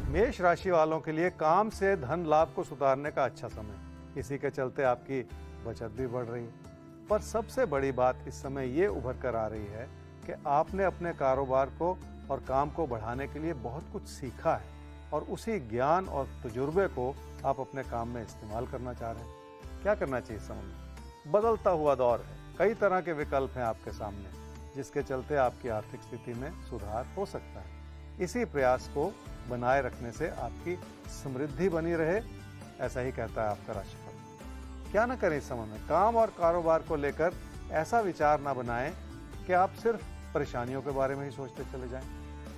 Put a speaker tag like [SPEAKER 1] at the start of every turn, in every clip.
[SPEAKER 1] मेष राशि वालों के लिए काम से धन लाभ को सुधारने का अच्छा समय। इसी के चलते आपकी बचत भी बढ़ रही है। पर सबसे बड़ी बात इस समय ये उभर कर आ रही है कि आपने अपने कारोबार को और काम को बढ़ाने के लिए बहुत कुछ सीखा है और उसी ज्ञान और तजुर्बे को आप अपने काम में इस्तेमाल करना चाह रहे हैं। क्या करना चाहिए समय में? बदलता हुआ दौर है, कई तरह के विकल्प हैं आपके सामने, जिसके चलते आपकी आर्थिक स्थिति में सुधार हो सकता है। इसी प्रयास को बनाए रखने से आपकी समृद्धि बनी रहे, ऐसा ही कहता है आपका राशिफल। क्या न करें इस समय में? काम और कारोबार को लेकर ऐसा विचार ना बनाएं कि आप सिर्फ परेशानियों के बारे में ही सोचते चले जाएं।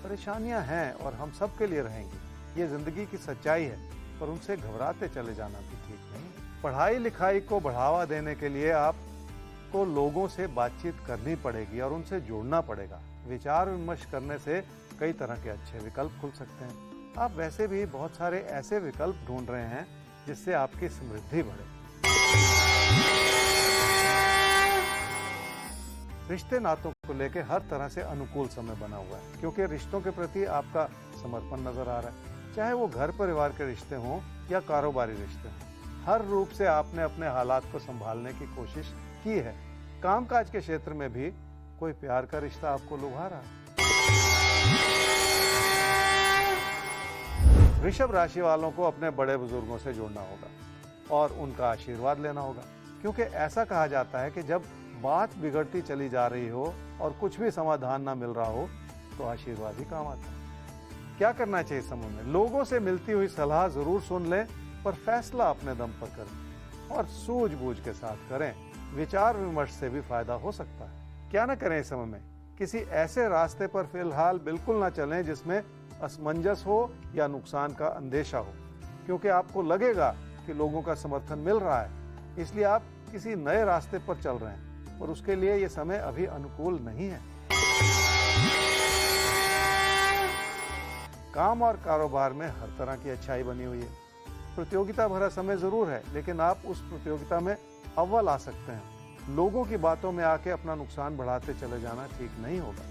[SPEAKER 1] परेशानियां हैं और हम सब के लिए रहेंगी, ये जिंदगी की सच्चाई है, पर उनसे घबराते चले जाना भी ठीक नहीं। पढ़ाई लिखाई को बढ़ावा देने के लिए आपको लोगों से बातचीत करनी पड़ेगी और उनसे जुड़ना पड़ेगा। विचार विमर्श करने से कई तरह के अच्छे विकल्प खुल सकते हैं। आप वैसे भी बहुत सारे ऐसे विकल्प ढूंढ रहे हैं जिससे आपकी समृद्धि बढ़े। रिश्ते नातों को लेकर हर तरह से अनुकूल समय बना हुआ है, क्योंकि रिश्तों के प्रति आपका समर्पण नजर आ रहा है। चाहे वो घर परिवार के रिश्ते हों या कारोबारी रिश्ते हों, हर रूप से आपने अपने हालात को संभालने की कोशिश की है। कामकाज के क्षेत्र में भी कोई प्यार का रिश्ता आपको लुभा रहा है। वृषभ राशि वालों को अपने बड़े बुजुर्गों से जुड़ना होगा और उनका आशीर्वाद लेना होगा, क्योंकि ऐसा कहा जाता है कि जब बात बिगड़ती चली जा रही हो और कुछ भी समाधान ना मिल रहा हो तो आशीर्वाद ही काम आता है। क्या करना चाहिए समय में? लोगों से मिलती हुई सलाह जरूर सुन लें, पर फैसला अपने दम पर करें और सूझबूझ के साथ करें। विचार विमर्श से भी फायदा हो सकता है। क्या ना करें इस समय में? किसी ऐसे रास्ते पर फिलहाल बिल्कुल ना चलें जिसमें असमंजस हो या नुकसान का अंदेशा हो, क्योंकि आपको लगेगा कि लोगों का समर्थन मिल रहा है, इसलिए आप किसी नए रास्ते पर चल रहे हैं और उसके लिए ये समय अभी अनुकूल नहीं है। काम और कारोबार में हर तरह की अच्छाई बनी हुई है। प्रतियोगिता भरा समय जरूर है, लेकिन आप उस प्रतियोगिता में अव्वल आ सकते हैं। लोगों की बातों में आके अपना नुकसान बढ़ाते चले जाना ठीक नहीं होगा।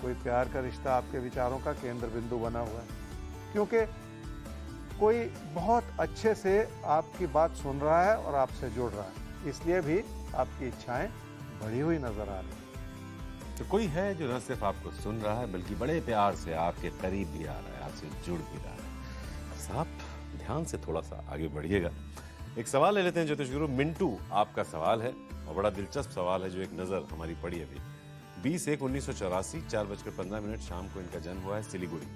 [SPEAKER 1] कोई प्यार का रिश्ता आपके विचारों का केंद्र बिंदु बना हुआ है, क्योंकि कोई बहुत अच्छे से आपकी बात सुन रहा है और आपसे जुड़ रहा है, इसलिए भी आपकी इच्छाएं बढ़ी हुई नजर आ रही है।
[SPEAKER 2] तो कोई है जो न सिर्फ आपको सुन रहा है बल्कि बड़े प्यार से आपके करीब भी आ रहा है, आपसे जुड़ भी रहा है। साहब ध्यान से थोड़ा सा आगे बढ़िएगा। एक सवाल ले लेते हैं ज्योतिष गुरु। मिंटू आपका सवाल है और बड़ा दिलचस्प सवाल है जो एक नजर हमारी पड़ी अभी। 20/1/1984 4:15 शाम को इनका जन्म हुआ है सिलीगुड़ी।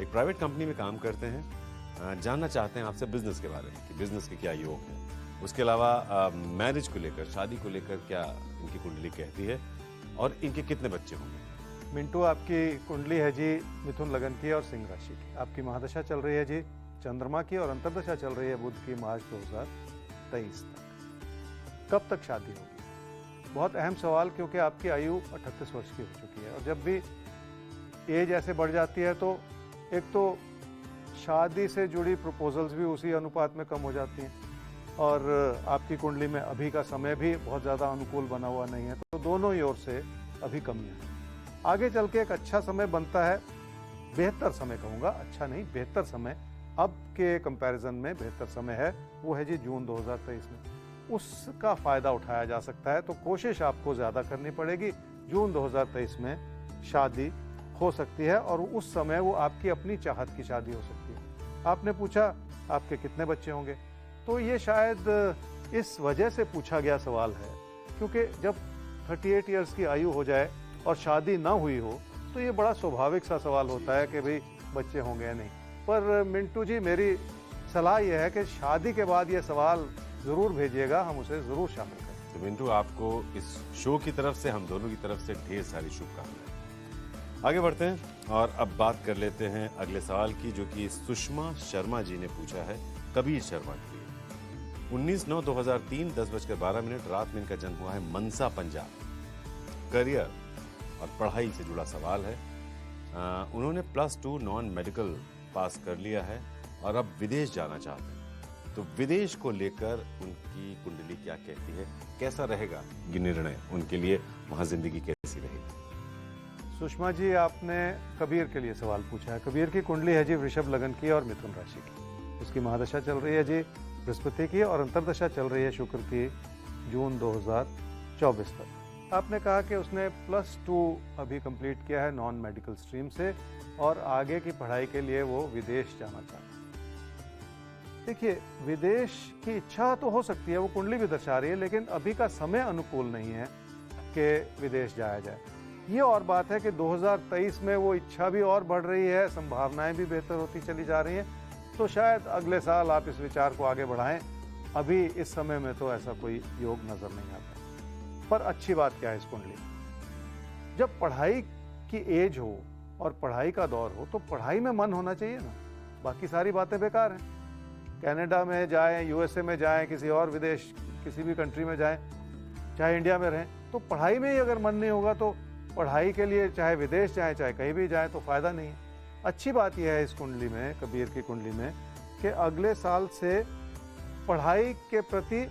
[SPEAKER 2] एक प्राइवेट कंपनी में काम करते हैं। जानना चाहते हैं आपसे बिजनेस के बारे में कि बिजनेस के क्या योग है, उसके अलावा मैरिज को लेकर, शादी को लेकर क्या इनकी कुंडली कहती है और इनके कितने बच्चे होंगे।
[SPEAKER 1] मिंटू, आपकी कुंडली है जी मिथुन लगन की और सिंह राशि की। आपकी महादशा चल रही है जी चंद्रमा की और अंतर्दशा चल रही है बुध की मार्च 2023 तक। कब तक शादी होगी? बहुत अहम सवाल, क्योंकि आपकी आयु 38 वर्ष की हो चुकी है और जब भी एज ऐसे बढ़ जाती है तो एक तो शादी से जुड़ी प्रपोजल्स भी उसी अनुपात में कम हो जाती हैं और आपकी कुंडली में अभी का समय भी बहुत ज़्यादा अनुकूल बना हुआ नहीं है, तो दोनों ही ओर से अभी कमियां हैं। आगे चल के एक अच्छा समय बनता है, बेहतर समय कहूँगा, अच्छा नहीं बेहतर समय, अब के कंपैरिजन में बेहतर समय है, वो है जी जून 2023 में। उसका फ़ायदा उठाया जा सकता है, तो कोशिश आपको ज़्यादा करनी पड़ेगी। जून 2023 में शादी हो सकती है और उस समय वो आपकी अपनी चाहत की शादी हो सकती है। आपने पूछा आपके कितने बच्चे होंगे, तो ये शायद इस वजह से पूछा गया सवाल है, क्योंकि जब 38 इयर्स की आयु हो जाए और शादी ना हुई हो तो ये बड़ा स्वाभाविक सा सवाल होता है कि भाई बच्चे होंगे या नहीं। पर मिंटू जी, मेरी सलाह यह है कि शादी के बाद ये सवाल ज़रूर भेजिएगा, हम उसे ज़रूर शामिल करें।
[SPEAKER 2] तो मिंटू, आपको इस शो की तरफ से, हम दोनों की तरफ से ढेर सारी शुभकामनाएं। आगे बढ़ते हैं और अब बात कर लेते हैं अगले सवाल की, जो कि सुषमा शर्मा जी ने पूछा है कबीर शर्मा के लिए। 19/9/2003 10:12 रात में इनका जन्म हुआ है मनसा, पंजाब। करियर और पढ़ाई से जुड़ा सवाल है। उन्होंने +2 नॉन मेडिकल पास कर लिया है और अब विदेश जाना चाहते हैं। तो विदेश को लेकर उनकी कुंडली क्या कहती है, कैसा रहेगा ये निर्णय उनके लिए, वहां जिंदगी कैसी रहेगी?
[SPEAKER 1] सुषमा जी, आपने कबीर के लिए सवाल पूछा है। कबीर की कुंडली है जी वृषभ लगन की और मिथुन राशि की। उसकी महादशा चल रही है जी बृहस्पति की और अंतर्दशा चल रही है शुक्र की जून 2024 तक। आपने कहा कि उसने +2 अभी कंप्लीट किया है नॉन मेडिकल स्ट्रीम से और आगे की पढ़ाई के लिए वो विदेश जाना चाहता है। देखिए, विदेश की इच्छा तो हो सकती है, वो कुंडली भी दर्शा रही है, लेकिन अभी का समय अनुकूल नहीं है कि विदेश जाया जाए। ये और बात है कि 2023 में वो इच्छा भी और बढ़ रही है, संभावनाएं भी बेहतर होती चली जा रही हैं, तो शायद अगले साल आप इस विचार को आगे बढ़ाएं। अभी इस समय में तो ऐसा कोई योग नजर नहीं आता। पर अच्छी बात क्या है इस कुंडली, जब पढ़ाई की एज हो और पढ़ाई का दौर हो तो पढ़ाई में मन होना चाहिए ना, बाकी सारी बातें बेकार हैं। कनाडा में जाएं, यूएसए में जाएं, किसी और विदेश किसी भी कंट्री में जाएं, चाहे इंडिया में रहें, तो पढ़ाई में ही अगर मन नहीं होगा तो पढ़ाई के लिए चाहे विदेश जाएं चाहे कहीं भी जाएं तो फायदा नहीं है। अच्छी बात यह है इस कुंडली में, कबीर की कुंडली में, कि अगले साल से पढ़ाई के प्रति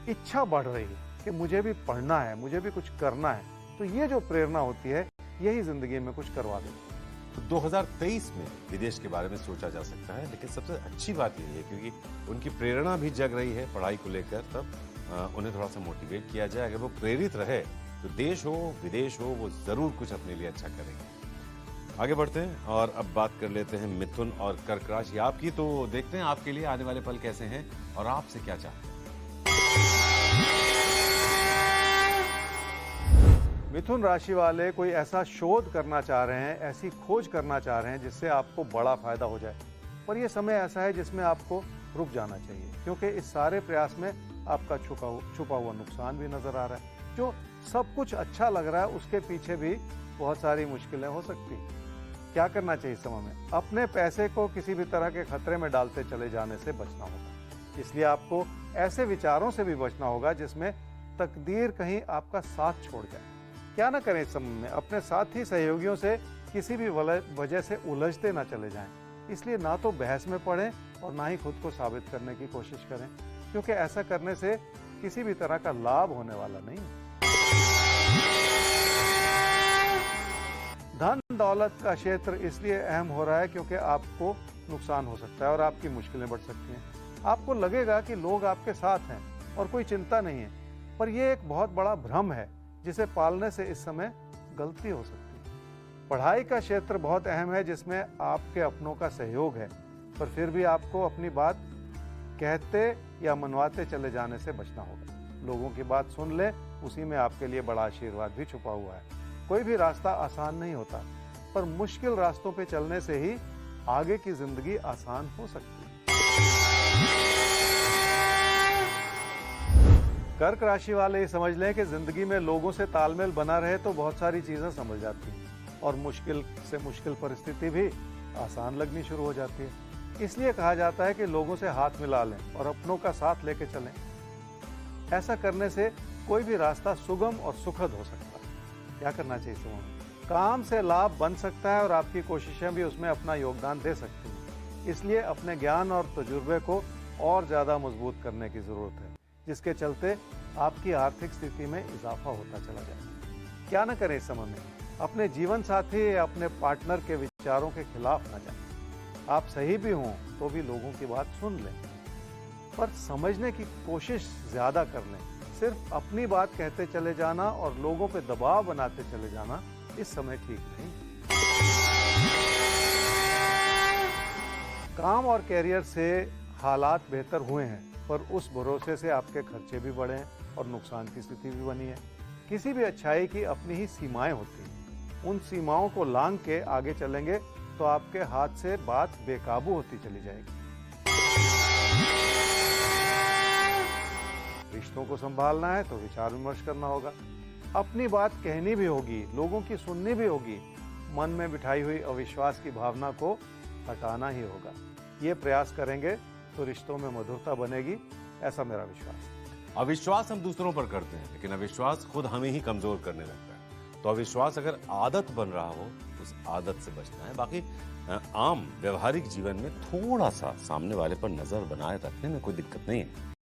[SPEAKER 1] इच्छा बढ़ रही है कि मुझे भी पढ़ना है, मुझे भी कुछ करना है। तो ये जो प्रेरणा होती है यही जिंदगी में कुछ करवा देती है।
[SPEAKER 2] तो 2023 में विदेश के बारे में सोचा जा सकता है, लेकिन सबसे अच्छी बात यही है क्योंकि उनकी प्रेरणा भी जग रही है पढ़ाई को लेकर, तब उन्हें थोड़ा सा मोटिवेट किया जाए। अगर वो प्रेरित रहे तो देश हो विदेश हो वो जरूर कुछ अपने लिए अच्छा करेंगे। आगे बढ़ते हैं और अब बात कर लेते हैं मिथुन और कर्क राशि आपकी। तो देखते हैं आपके लिए आने वाले पल कैसे हैं और आपसे क्या चाहते हैं।
[SPEAKER 1] मिथुन राशि वाले कोई ऐसा शोध करना चाह रहे हैं, ऐसी खोज करना चाह रहे हैं जिससे आपको बड़ा फायदा हो जाए, पर यह समय ऐसा है जिसमें आपको रुक जाना चाहिए, क्योंकि इस सारे प्रयास में आपका छुपा हुआ नुकसान भी नजर आ रहा है। जो सब कुछ अच्छा लग रहा है उसके पीछे भी बहुत सारी मुश्किलें हो सकती हैं। क्या करना चाहिए इस समय में? अपने पैसे को किसी भी तरह के खतरे में डालते चले जाने से बचना होगा। इसलिए आपको ऐसे विचारों से भी बचना होगा जिसमें तकदीर कहीं आपका साथ छोड़ जाए। क्या ना करें इस समय में? अपने साथी सहयोगियों से किसी भी वजह से उलझते ना चले जाएं। इसलिए ना तो बहस में पड़ें और ना ही खुद को साबित करने की कोशिश करें, क्योंकि ऐसा करने से किसी भी तरह का लाभ होने वाला नहीं है। धन दौलत का क्षेत्र इसलिए अहम हो रहा है क्योंकि आपको नुकसान हो सकता है और आपकी मुश्किलें बढ़ सकती हैं। आपको लगेगा कि लोग आपके साथ हैं और कोई चिंता नहीं है, पर यह एक बहुत बड़ा भ्रम है जिसे पालने से इस समय गलती हो सकती है। पढ़ाई का क्षेत्र बहुत अहम है जिसमें आपके अपनों का सहयोग है, पर फिर भी आपको अपनी बात कहते या मनवाते चले जाने से बचना होगा। लोगों की बात सुन ले, उसी में आपके लिए बड़ा आशीर्वाद भी छुपा हुआ है। कोई भी रास्ता आसान नहीं होता, पर मुश्किल रास्तों पे चलने से ही आगे की जिंदगी आसान हो सकती है। कर्क राशि वाले ये समझ लें कि जिंदगी में लोगों से तालमेल बना रहे तो बहुत सारी चीजें समझ जाती हैं और मुश्किल से मुश्किल परिस्थिति भी आसान लगनी शुरू हो जाती है। इसलिए कहा जाता है कि लोगों से हाथ मिला लें और अपनों का साथ लेके चलें। ऐसा करने से कोई भी रास्ता सुगम और सुखद हो सकता है। क्या करना चाहिए समूह में? काम से लाभ बन सकता है और आपकी कोशिशें भी उसमें अपना योगदान दे सकती हैं। इसलिए अपने ज्ञान और तजुर्बे को और ज्यादा मजबूत करने की जरूरत है, जिसके चलते आपकी आर्थिक स्थिति में इजाफा होता चला जाए। क्या न करें इस समय में? अपने जीवन साथी या अपने पार्टनर के विचारों के खिलाफ न जाएं। आप सही भी हों तो भी लोगों की बात सुन लें, पर समझने की कोशिश ज्यादा कर लें। सिर्फ अपनी बात कहते चले जाना और लोगों पे दबाव बनाते चले जाना इस समय ठीक नहीं। काम और कैरियर से हालात बेहतर हुए हैं, पर उस भरोसे से आपके खर्चे भी बढ़े हैं और नुकसान की स्थिति भी बनी है। किसी भी अच्छाई की अपनी ही सीमाएं होती हैं। उन सीमाओं को लांघ के आगे चलेंगे तो आपके हाथ से बात बेकाबू होती चली जाएगी। रिश्तों को संभालना है तो विचार विमर्श करना होगा। अपनी बात कहनी भी होगी, लोगों की सुननी भी होगी। मन में बिठाई हुई अविश्वास की भावना को हटाना ही होगा। ये प्रयास करेंगे तो रिश्तों में मधुरता बनेगी, ऐसा मेरा विश्वास है।
[SPEAKER 2] अविश्वास हम दूसरों पर करते हैं, लेकिन अविश्वास खुद हमें ही कमजोर करने लगता है। तो अविश्वास अगर आदत बन रहा हो, उस आदत से बचना है। बाकी आम व्यवहारिक जीवन में थोड़ा सा सामने वाले पर नजर बनाए रखने में कोई दिक्कत नहीं है।